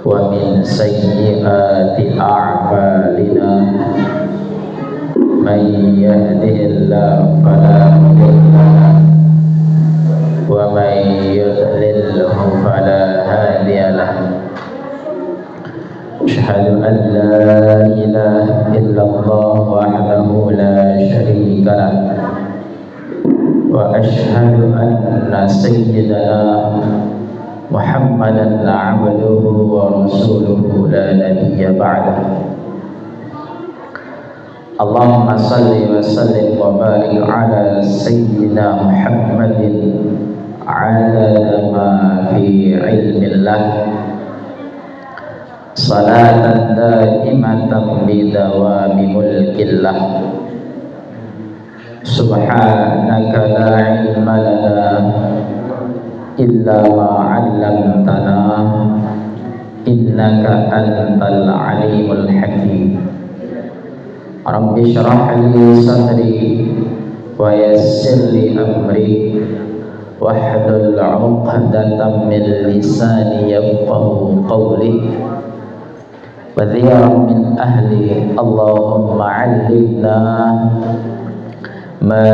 ومن سيئات أعمالنا من يهده الله فلا مضل له ومن يضلله فلا هادي له أشهد أن لا إله إلا الله وحده لا شريك له وأشهد أن سيدنا محمدا عبده ورسوله لا نبي بعده اللهم صل وسلم وبارك على سيدنا محمد عدد ما في علم الله صلاة دائمة بدوام ملك الله سبحانك لا علم لنا إلا ما علمتنا إنك أنت العليم الحكيم رب اشرح لي صدري ويسر لي أمري واحلل عقدة من لساني يفقه قولي وذيرا من أهلي اللهم علمنا ما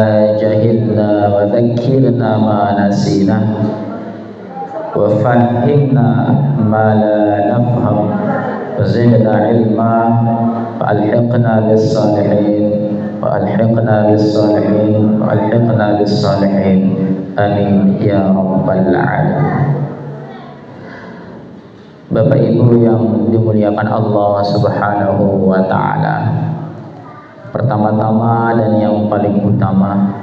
جهلنا وذكرنا ما نسينا وفهمنا ما لا نفهم وزدنا علما وألحقنا بالصالحين وألحقنا بالصالحين وألحقنا بالصالحين آمين يا رب العالمين. Bapak Ibu yang dimuliakan Allah Subhanahu wa taala. Pertama-tama dan yang paling utama,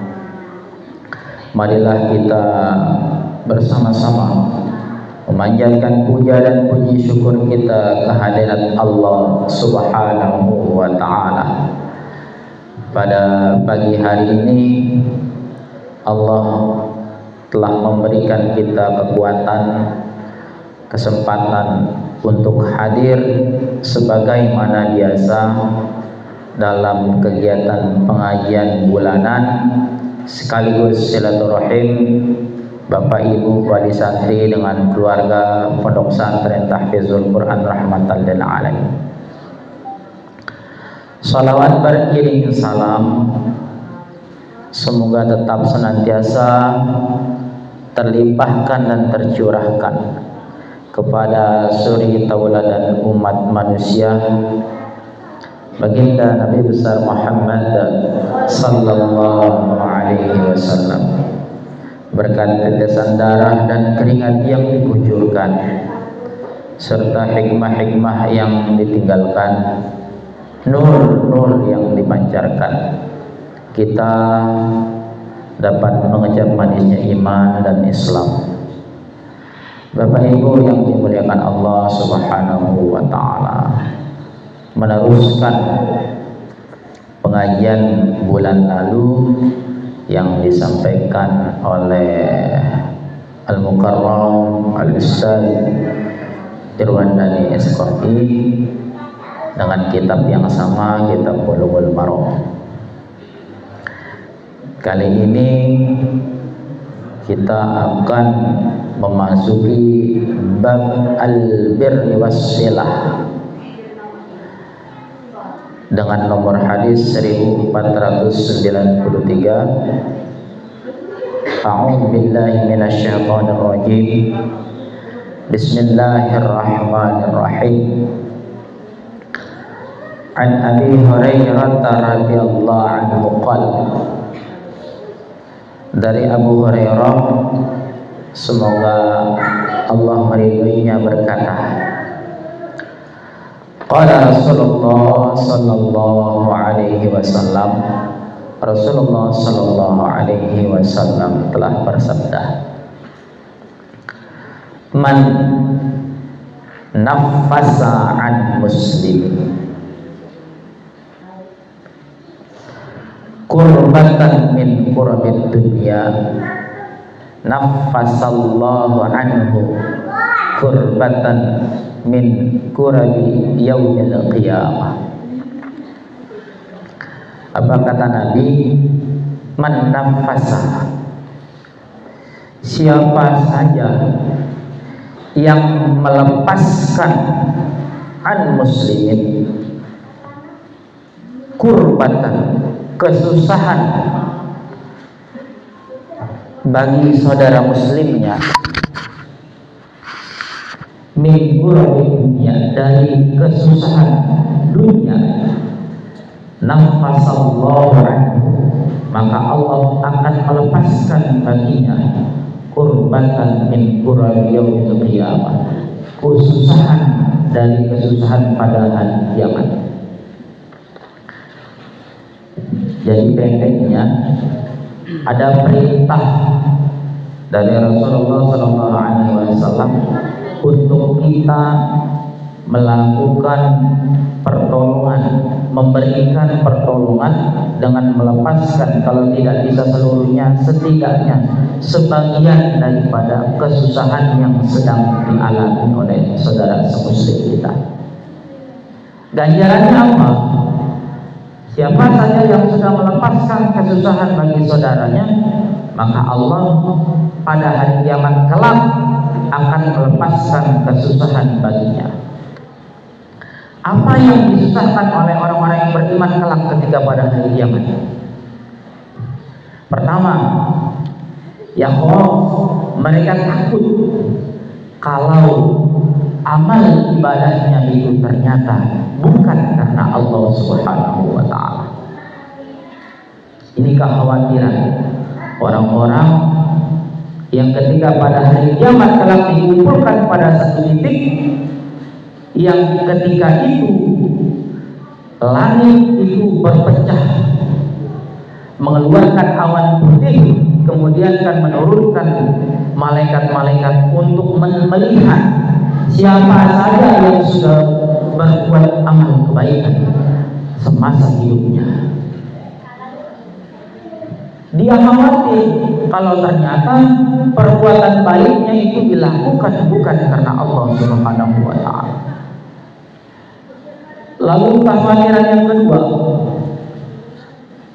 marilah kita bersama-sama memanjatkan puja dan puji syukur kita kehadirat Allah Subhanahu wa taala. Pada pagi hari ini Allah telah memberikan kita kekuatan, kesempatan untuk hadir sebagaimana biasa dalam kegiatan pengajian bulanan sekaligus silaturahim Bapak Ibu wali santri dengan keluarga Pondok Pesantren Tahfizul Quran Rahmatan lil Alamin. Salawat beriring salam semoga tetap senantiasa terlimpahkan dan tercurahkan kepada suri tauladan umat manusia baginda Nabi besar Muhammad sallallahu alaihi wasallam. Berkat tetesan darah dan keringat yang dikucurkan serta hikmah-hikmah yang ditinggalkan, nur-nur yang dipancarkan, kita dapat mengecap manisnya iman dan Islam. Bapak Ibu yang dimuliakan Allah Subhanahu wa taala, meneruskan pengajian bulan lalu yang disampaikan oleh Al-Mukarram Al-Ustaz Irwandani Eskoti dengan kitab yang sama, kitab Bulughul Maram. Kali ini kita akan memasuki bab al-birri was-silah dengan nomor hadis 1493. A'udzu billahi minasyaitonir rajim. Bismillahirrahmanirrahim. An Abi Hurairah radhiyallahu anhu qala, dari Abu Hurairah semoga Allah meridhoinya berkata, qala Rasulullah sallallahu alaihi wasallam, Rasulullah sallallahu alaihi wasallam telah bersabda, man nafasa an muslim kurbatan min kurabid dunya nafasallahu anhu kurbatan min kurabi yaumil qiyamah. Apa kata Nabi? Man nafasa, siapa saja yang melepaskan an muslimin kurbatan, kesusahan bagi saudara muslimnya, min dunia, dari kesusahan dunia, nafasallahu anhu, maka Allah akan melepaskan baginya kurbatan min kurabi yaumil qiyamah, kesusahan dari kesusahan pada hari kiamat. Jadi pendeknya ada perintah dari Rasulullah SAW untuk kita melakukan pertolongan, memberikan pertolongan dengan melepaskan, kalau tidak bisa seluruhnya, setidaknya sebagian daripada kesusahan yang sedang dialami oleh saudara semuslim kita. Ganjarannya apa? Siapa saja yang sudah melepaskan kesusahan bagi saudaranya, maka Allah pada hari kiamat kelak akan melepaskan kesusahan baginya. Apa yang disusahkan oleh orang-orang yang beriman kelak ketika pada hari kiamat? Pertama, ya Allah, mereka takut kalau amal ibadahnya itu ternyata bukan karena Allah Subhanahu wa ta'ala. Ini kekhawatiran orang-orang yang ketika pada hari kiamat kelak dikumpulkan pada satu titik, yang ketika itu langit itu berpecah, mengeluarkan awan putih, kemudian akan menurunkan malaikat-malaikat untuk melihat siapa saja yang sudah berbuat amal kebaikan semasa hidupnya. Dia khawatir kalau ternyata perbuatan baiknya itu dilakukan bukan karena Allah Subhanahu wa ta'ala. Lalu kekhawatiran yang kedua,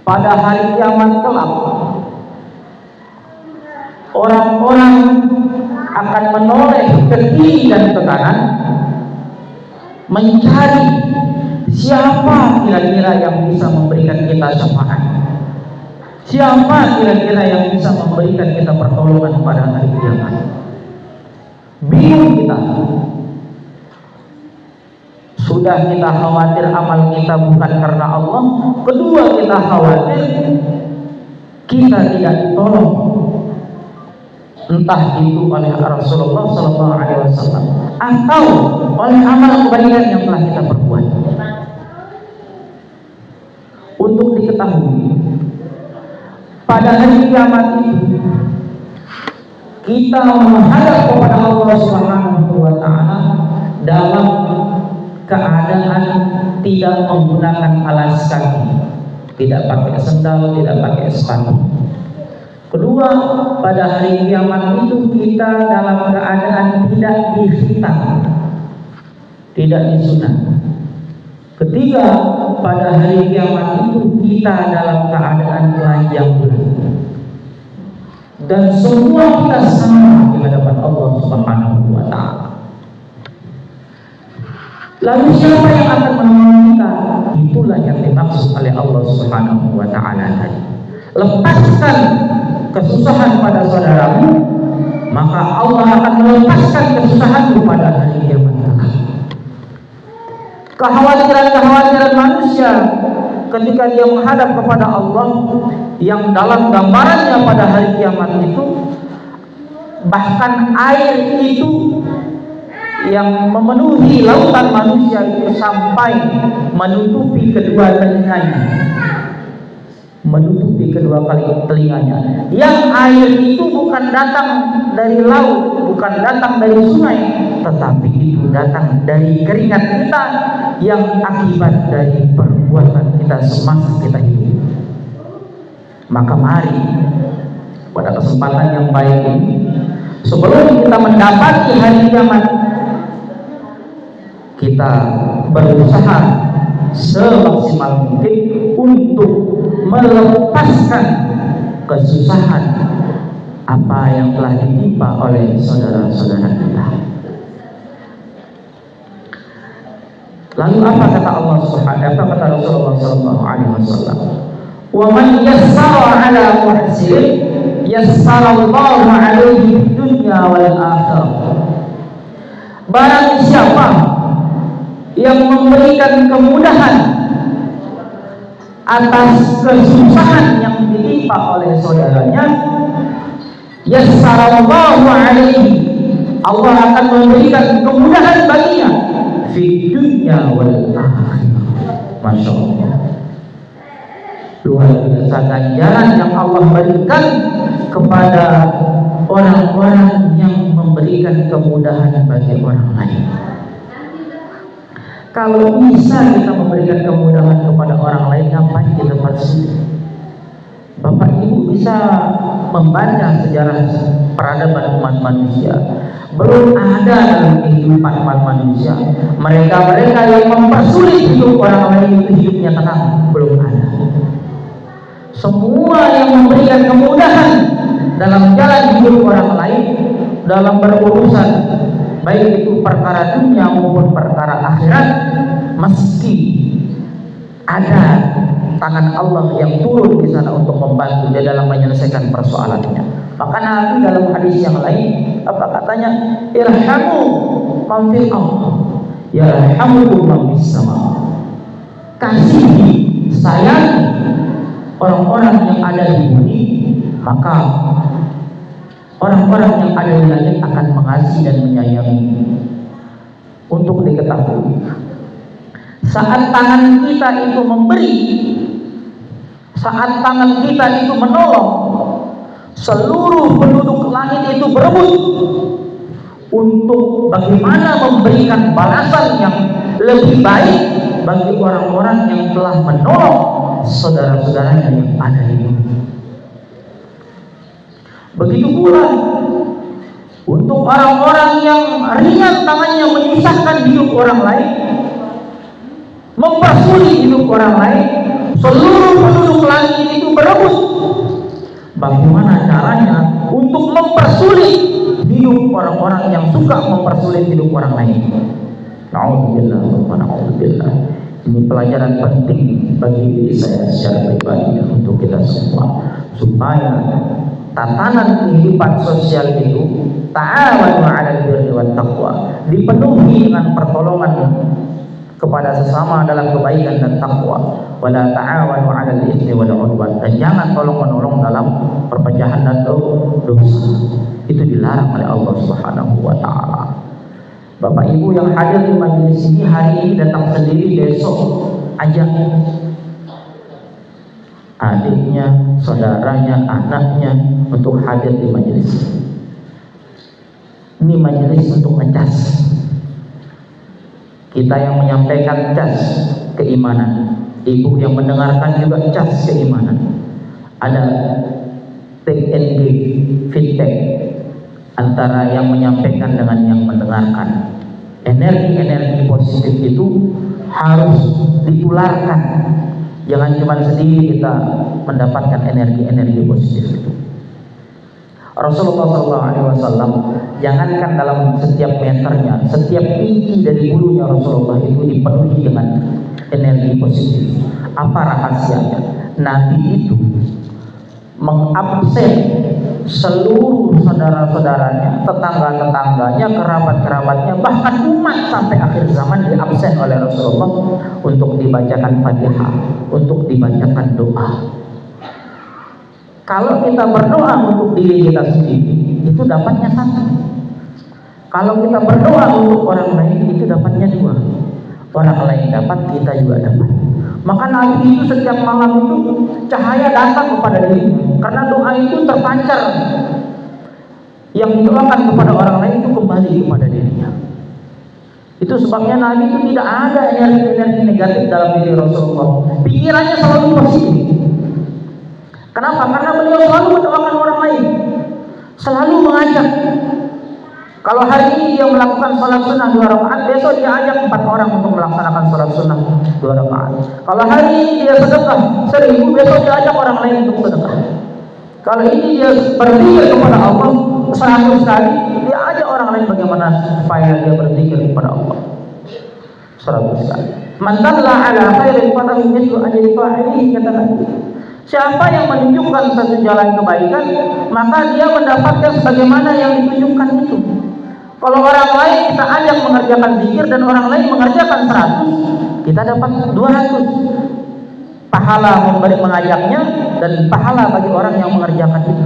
pada hari kiamat kelak orang-orang akan menoleh ke kiri dan ke kanan mencari siapa kira-kira yang bisa memberikan kita syafaat, siapa kira-kira yang bisa memberikan kita pertolongan pada hari kiamat. Bingung kita. Sudah kita khawatir amal kita bukan karena Allah. Kedua, kita khawatir kita tidak ditolong, entah itu oleh Rasulullah SAW atau oleh amal kebaikan yang telah kita perbuat. Untuk diketahui, pada hari kiamat itu kita menghadap kepada Allah Subhanahu wa ta'ala dalam keadaan tidak menggunakan alas kaki, tidak pakai sendal, tidak pakai sepatu. Kedua, pada hari kiamat itu kita dalam keadaan tidak dihitan, tidak disunat. Ketiga, pada hari kiamat itu kita dalam keadaan telanjang bulan. Dan semua kita sama di hadapan Allah Subhanahu wa ta'ala. Lalu siapa yang akan menolong kita? Itulah yang dimaksud oleh Allah Subhanahu wa ta'ala tadi. Lepaskan kesusahan pada saudaramu, maka Allah akan melepaskan kesusahanmu pada hari kiamat. Kekhawatiran manusia ketika dia menghadap kepada Allah, yang dalam gambarannya pada hari kiamat itu bahkan air itu yang memenuhi lautan manusia itu sampai menutupi kedua telinganya, menutupi kedua kali telinganya. Yang air itu bukan datang dari laut, bukan datang dari sungai, tetapi itu datang dari keringat kita yang akibat dari perbuatan kita semasa kita hidup. Maka mari pada kesempatan yang baik ini, sebelum kita mendapati hari kiamat, kita berusaha semaksimal mungkin untuk melepaskan kesusahan apa yang telah ditimpa oleh saudara-saudara kita. Lalu apa kata Allah Subhanahu, apa kata Rasulullah sallallahu alaihi wasallam? Wa man yassara 'ala muhsin yassarallahu 'alaihi fid dunya wal akhirah. Barang siapa yang memberikan kemudahan atas kesusahan yang ditimpa oleh saudaranya, yassarallahu 'alaihi, Allah akan memberikan kemudahan baginya di dunia wal akhirah. Masya Allah, luar biasa ganjaran yang Allah berikan kepada orang-orang yang memberikan kemudahan bagi orang lain. Kalau bisa kita memberikan kemudahan kepada orang lain, ngapain kita bersedih? Bapak Ibu bisa membaca sejarah peradaban umat manusia. Belum ada dalam kehidupan umat manusia mereka yang mempersulit hidup orang lain itu hidupnya tenang. Belum ada. Semua yang memberikan kemudahan dalam jalan hidup orang lain, dalam berurusan, baik itu perkara dunia maupun perkara akhirat, mesti ada tangan Allah yang turun di sana untuk membantu dia dalam menyelesaikan persoalannya. Maka Nabi dalam hadis yang lain apa katanya? Irhamu man fil ardh yarhamukum man fis sama. Kasihi, sayangi orang-orang yang ada di bumi, maka orang-orang yang ada di langit akan mengasihi dan menyayangi. Untuk diketahui, saat tangan kita itu memberi, saat tangan kita itu menolong, seluruh penduduk langit itu berebut untuk bagaimana memberikan balasan yang lebih baik bagi orang-orang yang telah menolong saudara-saudaranya yang ada di bumi. Begitu pula untuk orang-orang yang ringan tangannya menyusahkan hidup orang lain, mempersulit hidup orang lain, seluruh penduduk langit itu berebut bagaimana caranya untuk mempersulit hidup orang-orang yang suka mempersulit hidup orang lain. Na'udzubillah. Ini pelajaran penting bagi diri saya secara pribadi dan untuk kita semua, supaya tatanan kehidupan sosial itu ta'awanu 'alal birri wat taqwa, dipenuhi dengan pertolongan kepada sesama dalam kebaikan dan takwa, wala ta'awanu 'alal itsmi wal 'udwan, dan jangan tolong-menolong dalam perpecahan dan dosa. Itu dilarang oleh Allah Subhanahu wa taala. Bapak Ibu yang hadir di majelis ini hari ini datang sendiri, besok ajak adiknya, saudaranya, anaknya untuk hadir di majelis. Ini majelis untuk ngecas. Kita yang menyampaikan cas keimanan, ibu yang mendengarkan juga cas keimanan. Ada take and give, feedback antara yang menyampaikan dengan yang mendengarkan. Energi-energi positif itu harus ditularkan. Jangan cuma sendiri kita mendapatkan energi-energi positif itu. Rasulullah SAW, jangankan dalam setiap meternya, setiap inci dari bulunya Rasulullah itu dipenuhi dengan energi positif. Apa rahasianya? Nabi itu mengabsen seluruh saudara-saudaranya, tetangga-tetangganya, kerabat-kerabatnya, bahkan umat sampai akhir zaman diabsen oleh Rasulullah untuk dibacakan Fatihah, untuk dibacakan doa. Kalau kita berdoa untuk diri kita sendiri, itu dapatnya satu. Kalau kita berdoa untuk orang lain, itu dapatnya dua. Orang lain dapat, kita juga dapat. Maka Nabi itu setiap malam itu cahaya datang kepada dirinya, karena doa itu terpancar. Yang didoakan kepada orang lain itu kembali kepada dirinya. Itu sebabnya Nabi itu tidak ada energi-energi negatif dalam diri Rasulullah. Pikirannya selalu positif. Kenapa? Karena beliau selalu mendoakan orang lain, selalu mengajak. Kalau hari ini dia melakukan sholat sunnah 2 rakaat, besok dia ajak 4 orang untuk melaksanakan sholat sunnah 2 rakaat. Kalau hari ini dia sedekah 1000, besok dia ajak orang lain untuk sedekah. Kalau ini dia berzikir kepada Allah 100 kali, dia ajak orang lain bagaimana supaya dia berzikir kepada Allah. 100 kali. Man dalla ala khairin falahu mithlu ajri fa'ilihi, kata Nabi. Siapa yang menunjukkan satu jalan kebaikan, maka dia mendapatkan sebagaimana yang ditunjukkan itu. Kalau orang lain kita ajak mengerjakan zikir dan orang lain mengerjakan 100, kita dapat 200. Pahala memberi mengajaknya dan pahala bagi orang yang mengerjakan itu.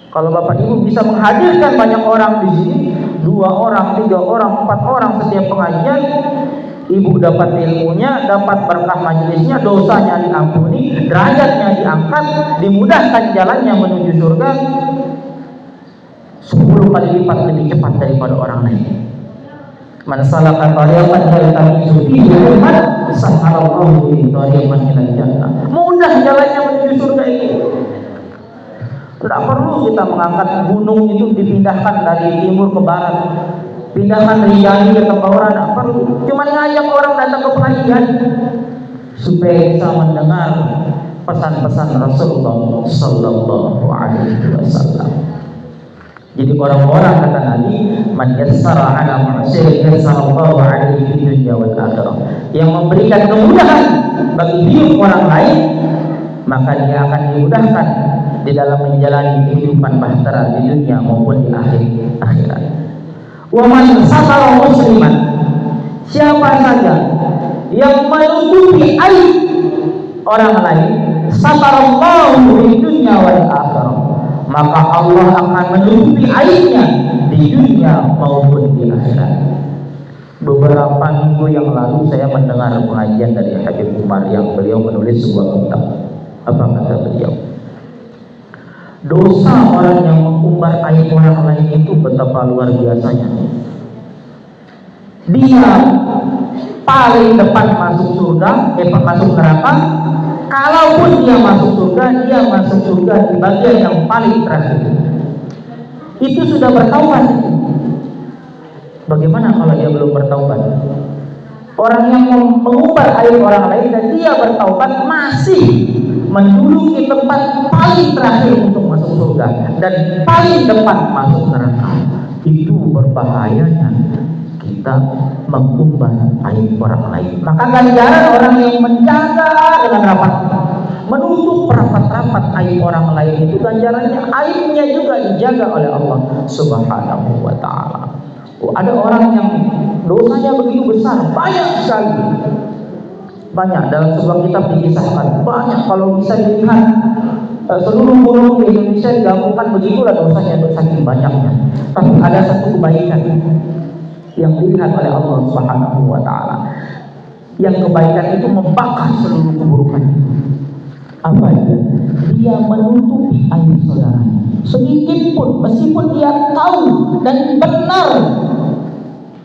Kalau Bapak Ibu bisa menghadirkan banyak orang di sini, 2 orang, 3 orang, 4 orang setiap pengajian, Ibu dapat ilmunya, dapat berkah majelisnya, dosanya diampuni, derajatnya diangkat, dimudahkan jalannya menuju surga 10 kali lipat lebih cepat daripada orang lain. Man salaka tariqan yaltamisu fihi ilman sahhalallahu bihi tariqan ilal jannah. Mudah jalannya menuju surga itu. Tidak perlu kita mengangkat gunung itu dipindahkan dari timur ke barat, pindahkan Rinjani ke Tembagora, tidak perlu. Cuma ngajak orang datang ke pengajian supaya bisa mendengar pesan-pesan Rasulullah Sallallahu Alaihi Wasallam. Jadi orang-orang, kata Nabi, man yassara ala mu'sir yassarallahu alaihi fid dunya wal akhirah, yang memberikan kemudahan bagi hidup orang lain, maka dia akan dimudahkan di dalam menjalani kehidupan bahtera di dunia maupun di akhirat. Wa man satara musliman, siapa saja yang menutupi aib orang lain, satarallahu fid dunya wal akhirah, maka Allah akan menutupi aibnya di dunia maupun di akhirat. Beberapa minggu yang lalu saya mendengar pengajian dari Habib Umar yang beliau menulis sebuah kitab. Apa kata beliau? Dosa orang yang mengumbar aib orang lain itu betapa luar biasanya. Dia paling depan masuk surga, masuk neraka. Kalaupun dia masuk surga, dia masuk surga di bagian yang paling terakhir. Itu sudah bertaubat. Bagaimana kalau dia belum bertaubat? Orang yang mengumbar aib orang lain dan dia bertaubat masih menduduki tempat paling terakhir untuk masuk surga dan paling depan masuk neraka. Itu berbahayanya kita mengumbar aib orang lain. Maka ganjaran orang yang menjaga dengan rapat, menutup rapat-rapat aib orang lain, itu ganjarannya aibnya juga dijaga oleh Allah Subhanahu wa ta'ala. Ada orang yang dosanya begitu besar, banyak sekali. Banyak dalam sebuah kitab dikisahkan, banyak. Kalau bisa dilihat seluruh gunung di Indonesia digabungkan, begitulah dosanya, saking banyaknya. Tapi ada satu kebaikan yang dilihat oleh Allah Subhanahu wa ta'ala, yang kebaikan itu membakar seluruh keburukan. Apa itu? Dia menutupi aib saudaranya sedikit pun, meskipun dia tahu dan benar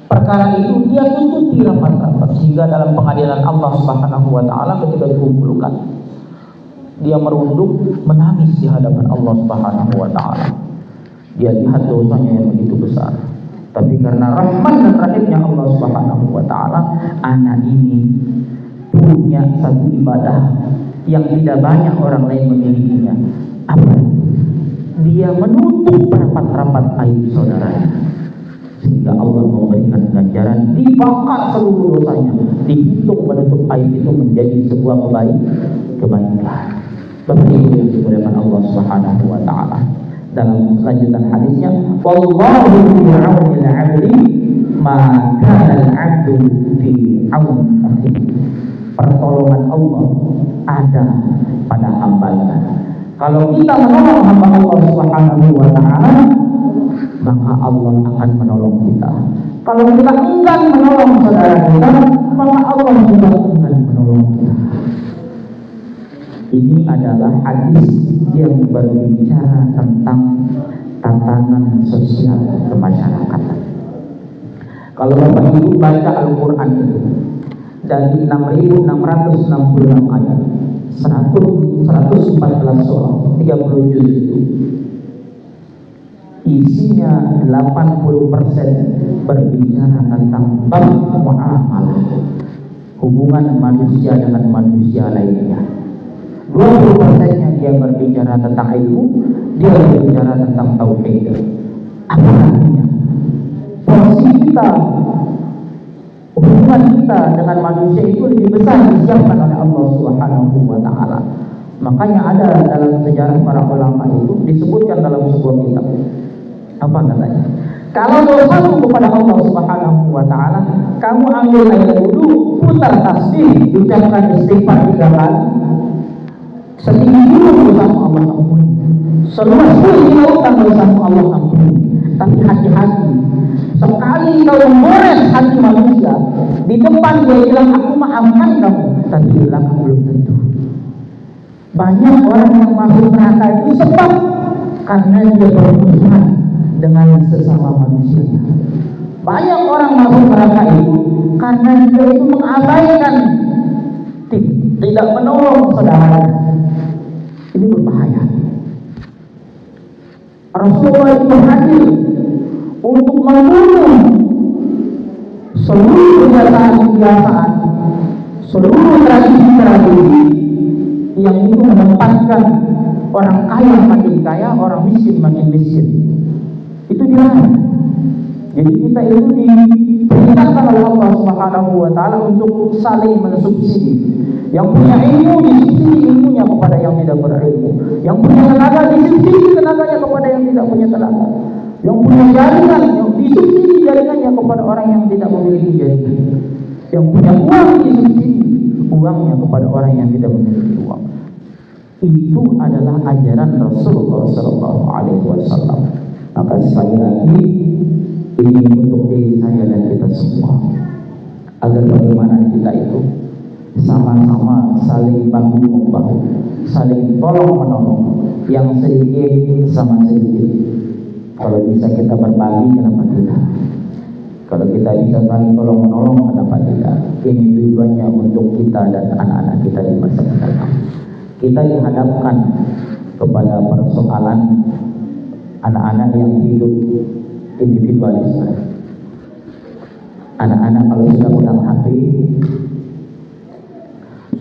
perkara itu, dia tutupi rapat-rapat, sehingga dalam pengadilan Allah Subhanahu wa ta'ala ketika dikumpulkan, dia merunduk menangis di hadapan Allah Subhanahu wa ta'ala. Dia lihat dosanya yang begitu besar, tapi karena rahman dan rahimnya Allah Subhanahu wa ta'ala, anak ini punya satu ibadah yang tidak banyak orang lain memilikinya. Apa? Dia menutup rapat-rapat aib saudaranya, sehingga Allah memberikan ganjaran, dibakar seluruh dosanya, dihitung menutup aib itu menjadi sebuah kebaikan. Bapak Ibu yang dimuliakan Allah Subhanahu wa ta'ala, dalam lanjutan hadisnya, wallahu fi 'auni al-'abdi ma kana al-'abdu fi 'auni akhihi. Pertolongan Allah ada pada hambanya. Kalau kita menolong hamba Allah Subhanahu wa ta'ala, maka Allah akan menolong kita. Kalau kita enggan menolong saudara kita, maka Allah juga enggan menolong kita. Ini adalah hadis yang berbicara tentang tatanan sosial kemasyarakatan. Kalau Bapak Ibu baca Al-Quran itu dari 6.666 ayat, 114 surah, 30 juz itu, isinya 80% berbicara tentang bab muamalah, hubungan manusia dengan manusia lainnya. 20%-nya dia berbicara tentang ilmu, dia berbicara tentang tauhid. Apa artinya? Porsi kita, hubungan kehidupan kita dengan manusia itu lebih besar disiapkan oleh Allah Subhanahu wa taala. Makanya ada dalam sejarah para ulama itu disebutkan dalam sebuah kitab. Apa katanya? Kalau dosamu kepada Allah Subhanahu wa taala, kamu ambil air wudu, putar tasbih, ucapkan istighfar 3 kali. Setinggi gunung dosamu Allah ampuni. Seluas bumi lautan dosamu Allah ampuni. Tapi hati-hati, sekali kau menggores hati manusia, di depan dia bilang aku maafkan kamu, tapi di belakang belum tentu. Banyak orang yang masuk neraka itu sebab karena dia berurusan dengan sesama manusia. Banyak orang masuk neraka itu karena dia itu mengabaikan, tidak menolong saudara. Ini berbahaya. Rasulullah itu hadir untuk membunuh seluruh kebiasaan-kebiasaan, seluruh tradisi-tradisi yang itu menempatkan orang kaya makin kaya, orang miskin makin miskin. Itu dilarang. Jadi kita itu diperintahkan oleh Allah Subhanahu wa taala untuk saling mensubsidi. Yang punya ilmu disubsidi ilmunya kepada yang tidak berilmu. Yang punya tenaga disubsidi tenaganya kepada yang tidak punya tenaga. Yang punya jaringan disubsidi jaringannya kepada orang yang tidak memiliki jaringan. Yang punya uang disubsidi uangnya kepada orang yang tidak memiliki uang. Itu adalah ajaran Rasulullah Sallallahu Alaihi Wasallam. Maka sekali lagi ini untuk diri saya dan kita semua, agar bagaimana kita itu sama-sama saling bahu membahu, saling tolong menolong, yang sedikit sama sedikit. Kalau bisa kita berbagi, kenapa tidak? Kalau kita bisa saling tolong menolong, kenapa tidak? Ini tujuannya untuk kita dan anak-anak kita di masa mendatang. Kita dihadapkan kepada persoalan anak-anak yang hidup individualisme. Anak-anak kalau sudah pegang HP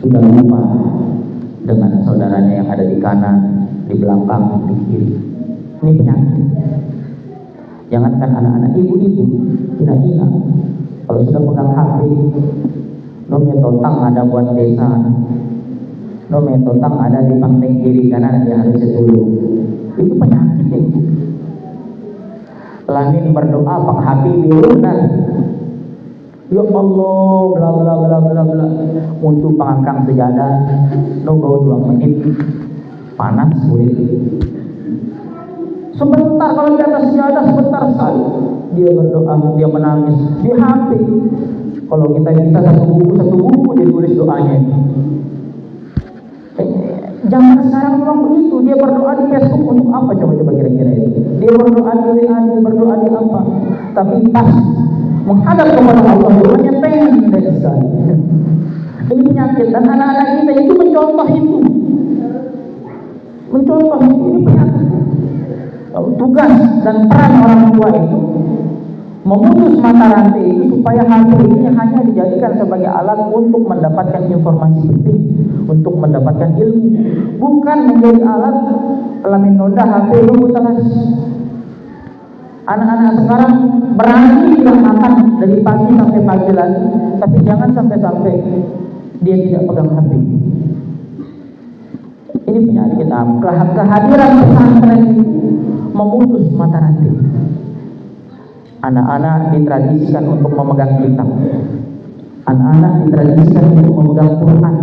sudah lupa dengan saudaranya yang ada di kanan, di belakang, di kiri. Ini penyakit. Jangankan anak-anak, ibu-ibu, ina-ina kalau sudah pegang HP, nomnya totang ada buat desa, nomnya totang ada di pangteng kiri kanan, dia harus setulung. Itu penyakit itu. Lamin berdoa pak Habib birunan, ya Allah, bla bla bla bla bla, untuk pangangkang sejadah, no bawa 2 menit, panas kulit. Sebentar kalau di atas sejadah sebentar sekali, dia berdoa, dia menangis, dia HP. Kalau kita bisa satu buku dia tulis doanya. Zaman sekarang memang begitu, dia berdoa di Facebook untuk apa coba kira-kira itu? Dia berdoa di WA, dia berdoa di apa? Tapi pas menghadap kepada Allah, doanya pendek sekali. Ini penyakit, dan anak-anak kita itu mencontoh itu. Mencontoh itu, ini penyakit. Tugas dan peran orang tua itu memutus mata rantai itu supaya HP ini hanya dijadikan sebagai alat untuk mendapatkan informasi penting, untuk mendapatkan ilmu, bukan menjadi alat lamin noda HP itu telas. Anak-anak sekarang berani bilang makan dari pagi sampai pagi lagi, tapi jangan sampai dia tidak pegang HP. Ini penyakit. Kehadiran pesantren itu memutus mata rantai. Anak-anak ditradisikan untuk memegang kitab. Anak-anak ditradisikan untuk memegang Quran.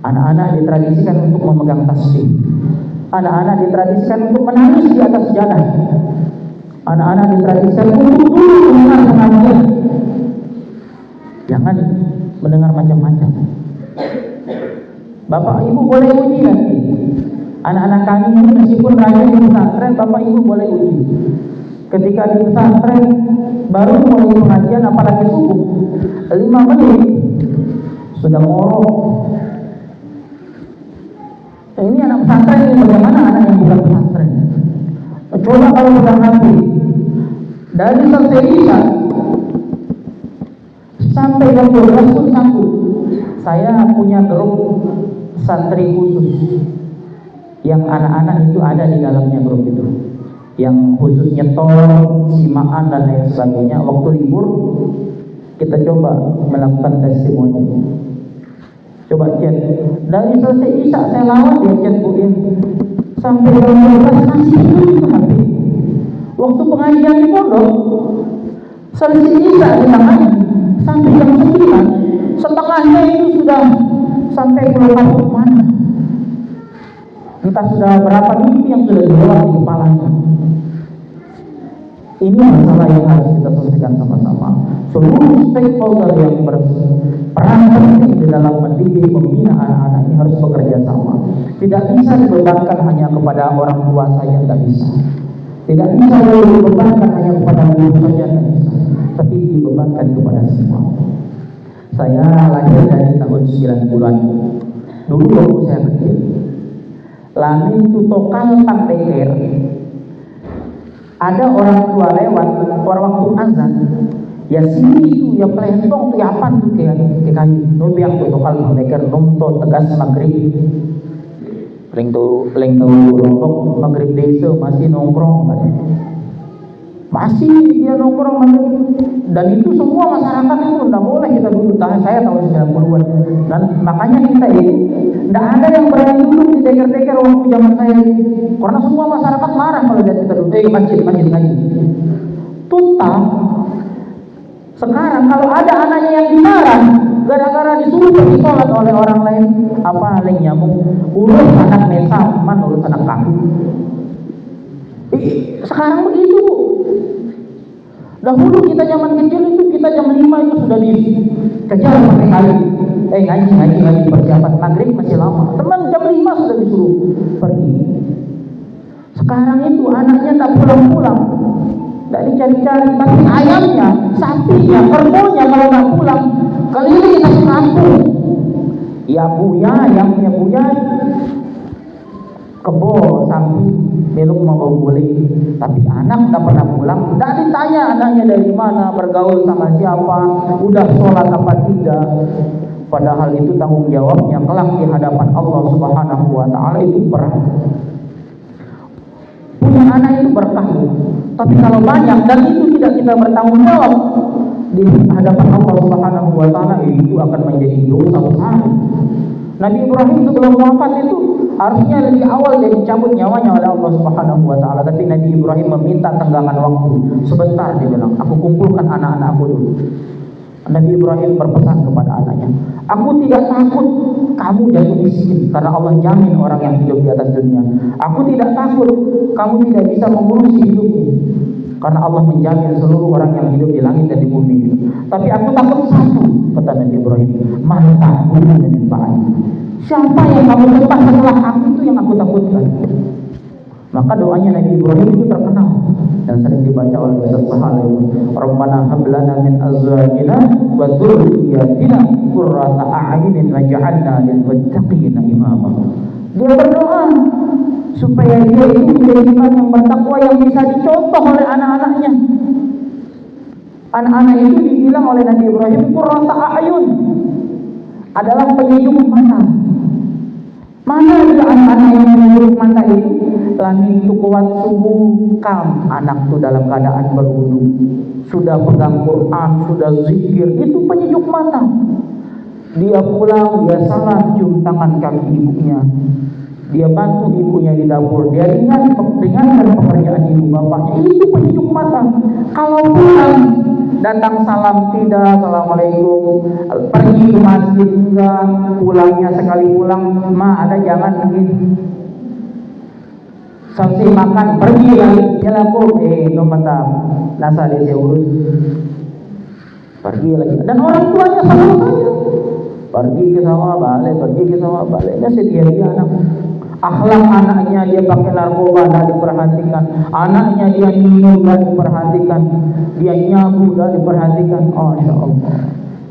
Anak-anak ditradisikan untuk memegang tasbih. Anak-anak ditradisikan untuk menangis di atas jalan. Anak-anak ditradisikan untuk dulu mendengar pengajian. Jangan mendengar macam-macam. Bapak Ibu boleh uji nanti. Anak-anak kami ini meskipun rajin di pesantren, Bapak Ibu boleh uji. Ketika di pesantren baru mulai pengajian, apalagi subuh 5 menit sudah ngorok. Ini anak pesantren ini, bagaimana anak yang bukan pesantren? Coba kalau pegang HP dari selesai isya sampai jam 12 pun sanggup. Saya punya grup santri khusus yang anak-anak itu ada di dalamnya grup itu, yang khusus nyetor, simaan dan lain sebagainya. Waktu libur Kita coba melakukan testimoni. Coba chat. Dari selesai Isya saya lawan dia chat Bu In. Sampai jam 12 masih belum HP. Waktu pengajian di pondok, selesai Isya ditangani sampai jam 9. Setengahnya itu sudah sampai Pulau Kampung mana. Entah sudah berapa mimpi yang sudah dibawa di kepalanya. Ini masalah yang harus kita selesaikan sama-sama. Seluruh stakeholder yang berperan penting di dalam mendidik, membina anak-anak ini harus bekerja sama. Tidak bisa dibebankan hanya kepada orang tua saja, tidak bisa. Tidak bisa dibebankan hanya kepada guru saja, tidak bisa. Tapi dibebankan kepada semua. Saya lahir dari tahun 90-an. Dulu waktu saya kecil, lamin tutokal tandeker. Ada orang tua lewat, waktu azan, ya sini itu, ya pelentong tuh, ya apa tuh kayak kayu, nubi yang tutokal tandeker, nomto tegas maghrib, peleng tuh lombok maghrib desa masih nongkrong, masih dia nongkrong maghrib. Dan itu semua masyarakat itu tidak boleh kita duduk. Saya tahun 90-an, dan makanya kita ini tidak ada yang berani duduk di deker-deker waktu zaman saya ini, karena semua masyarakat marah kalau lihat kita duduk masjid ngaji. Tutah sekarang kalau ada anaknya yang dimarah gara-gara disuruh pergi sholat oleh orang lain, apa paling nyamuk urus anak mesa, urus anak kaku. Sekarang begitu Bu. Dahulu kita zaman kecil itu, kita jam 5 itu sudah dikejar pakai kali. Ngaji persiapan maghrib masih lama. Teman jam 5 sudah disuruh pergi. Sekarang itu anaknya tak pulang-pulang, tak dicari-cari, tapi ayamnya, sapinya, kerbonya kalau tak pulang keliling satu kampung. Ya buya, ayamnya buya, kebo sapi belok mau boleh, tapi anak tak pernah pulang. Tak ditanya anaknya dari mana, bergaul sama siapa, udah sholat apa tidak. Padahal itu tanggung jawabnya kelak di hadapan Allah Subhanahu wa Ta'ala. Itu berat. Punya anak itu berkah, tapi kalau banyak dan itu tidak kita bertanggung jawab di hadapan Allah Subhanahu wa Ta'ala, itu akan menjadi dosa besar. Nabi Ibrahim sebelum wafat itu harusnya lebih awal dia dicabut nyawanya oleh Allah Subhanahu wa Ta'ala, tapi Nabi Ibrahim meminta tenggangan waktu sebentar. Dia bilang, aku kumpulkan anak-anakku dulu. Nabi Ibrahim berpesan kepada anaknya, aku tidak takut kamu jatuh miskin, karena Allah jamin orang yang hidup di atas dunia. Aku tidak takut kamu tidak bisa mengurusi hidupmu, karena Allah menjamin seluruh orang yang hidup di langit dan di bumi. Tapi aku takut satu, kata Nabi Ibrahim, mantap bunuh dan baik. Siapa yang kamu sembah setelah aku, itu yang aku takutkan. Maka doanya Nabi Ibrahim itu terkenal dan sering dibaca oleh sahabat. Rabbana hab lana min azwajina wa dzurriyyatina qurrata a'yunin waj'alna lil muttaqina imama. Dia berdoa supaya dia itu menjadi orang yang bertakwa, yang bisa dicontoh oleh anak-anaknya. Anak-anak itu dibilang oleh Nabi Ibrahim qurrata a'yun, adalah penyejuk mata. Mana ada anak-anak yang menyejuk mata itu? Lamin itu kuat subuh kam, anak itu dalam keadaan berwudu, sudah pegang Quran, sudah zikir, itu penyejuk mata. Dia pulang, dia salat, cium tangan kaki ibunya, dia bantu ibunya di dapur, dia ringankan pekerjaan ibu bapaknya, itu penyejuk mata. Kalau pulang datang salam tidak, assalamualaikum, pergi ke masjid enggak, pulangnya sekali pulang, ma ada jangan begini. Selesai makan pergi lagi, nyelapur, nomata nasa dia urus, pergi lagi. Dan orang tuanya sama saja, pergi ke sawah balik, pergi ke sawah balik. Dia setia dia anak. Akhlak anaknya dia pakai narkoba, tidak diperhatikan. Anaknya dia minum, tidak diperhatikan. Dia nyabu, tidak diperhatikan. Oh, Masya Allah.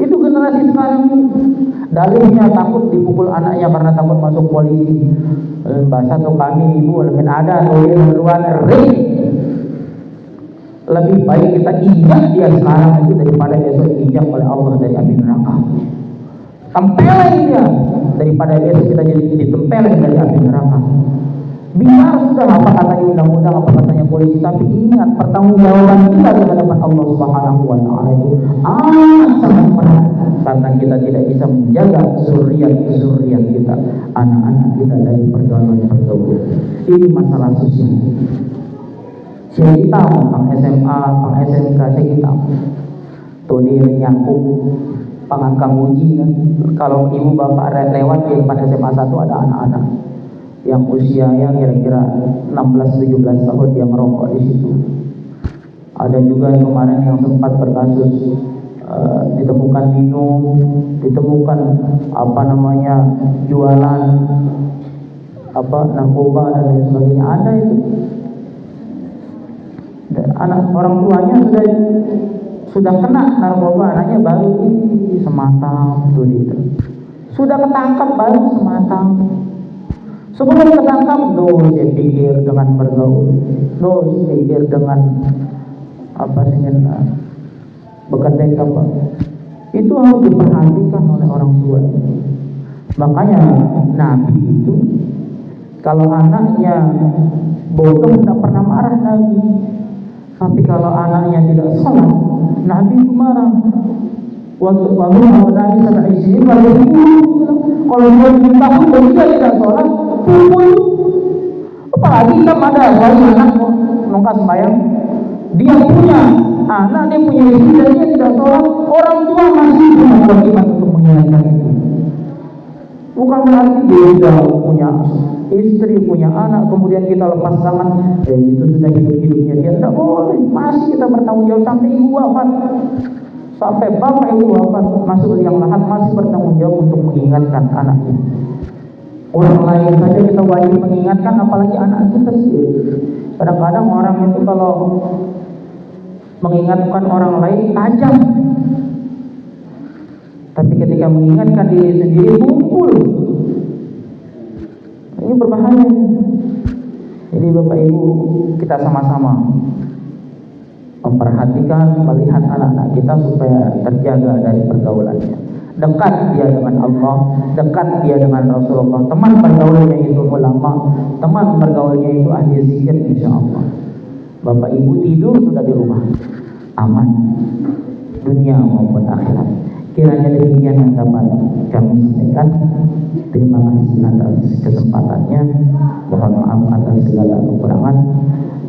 Itu generasi sekarang ini. Dalihnya takut dipukul anaknya karena takut masuk polisi. Bahasa tuh kami ibu lebih ada luar ring. Lebih baik kita injak dia sekarang itu daripada besok injak oleh Allah dari api neraka. Tempeleng dia daripada besok kita jadi ditempeleng dari api neraka. Biar sudah apa katanya undang-undang, apa katanya polisi, tapi ingat pertanggungjawaban kita di hadapan Allah Subhanahu wa taala itu sangat berat, karena kita tidak bisa menjaga zuriat kita, anak-anak kita dari pergaulan. Ini masalah sosial. Saya kita pang SMA, pang SMK, saya kita tuh dia nyangkut pangangkang uji kan. Kalau ibu bapak lewat di depan SMA 1 ada anak-anak yang usianya kira-kira 16-17 tahun dia merokok di situ. Ada juga kemarin yang sempat berkasus ditemukan minum, ditemukan jualan narkoba dan lain sebagainya, ada itu. Dan anak orang tuanya sudah kena narkoba, anaknya baru sematang tuh itu. Sudah ketangkap baru sematang. Sebelum ketangkap, saya pikir dengan bergaul, saya pikir dengan bekedek apa. Itu harus diperhatikan oleh orang tua. Makanya Nabi itu kalau anaknya bodoh tidak pernah marah Nabi. Tapi kalau anaknya tidak sholat, Nabi itu marah. Waktu Nabi sampai di sini kalau dia tahun dan dia tidak sholat, pukul. Apalagi kan ada suami anak nongkas sembahyang, dia punya anak, dia punya istri dan dia tidak sholat, orang tua masih punya kewajiban untuk mengingatkan itu. Bukan berarti dia sudah punya istri, punya anak, kemudian kita lepas tangan, itu sudah hidupnya dia. Tidak boleh, masih kita bertanggung jawab sampai ibu wafat, sampai bapak ibu wafat, masuk liang lahat, masih bertanggung jawab untuk mengingatkan anaknya. Orang lain saja kita wajib mengingatkan, apalagi anak kita sendiri. Kadang-kadang orang itu kalau mengingatkan orang lain tajam, tapi ketika mengingatkan diri sendiri kumpul. Ini berbahaya. Jadi Bapak Ibu, kita sama-sama memperhatikan, melihat anak-anak kita supaya terjaga dari pergaulannya. Dekat dia dengan Allah, dekat dia dengan Rasulullah. Teman pergaulannya itu ulama, teman pergaulannya itu ahli zikir, insya Allah. Bapak Ibu tidur sudah di rumah, aman, dunia maupun akhirat. Kiranya demikian yang dapat kami sampaikan. Terima kasih atas kesempatannya. Mohon maaf atas segala kekurangan.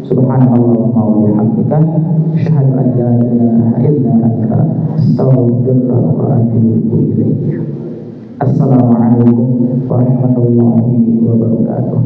Subhanallahumma wa bihamdika, asyhadu an la ilaha illa anta, astaghfiruka wa atubu ilaik. Assalamualaikum warahmatullahi wabarakatuh.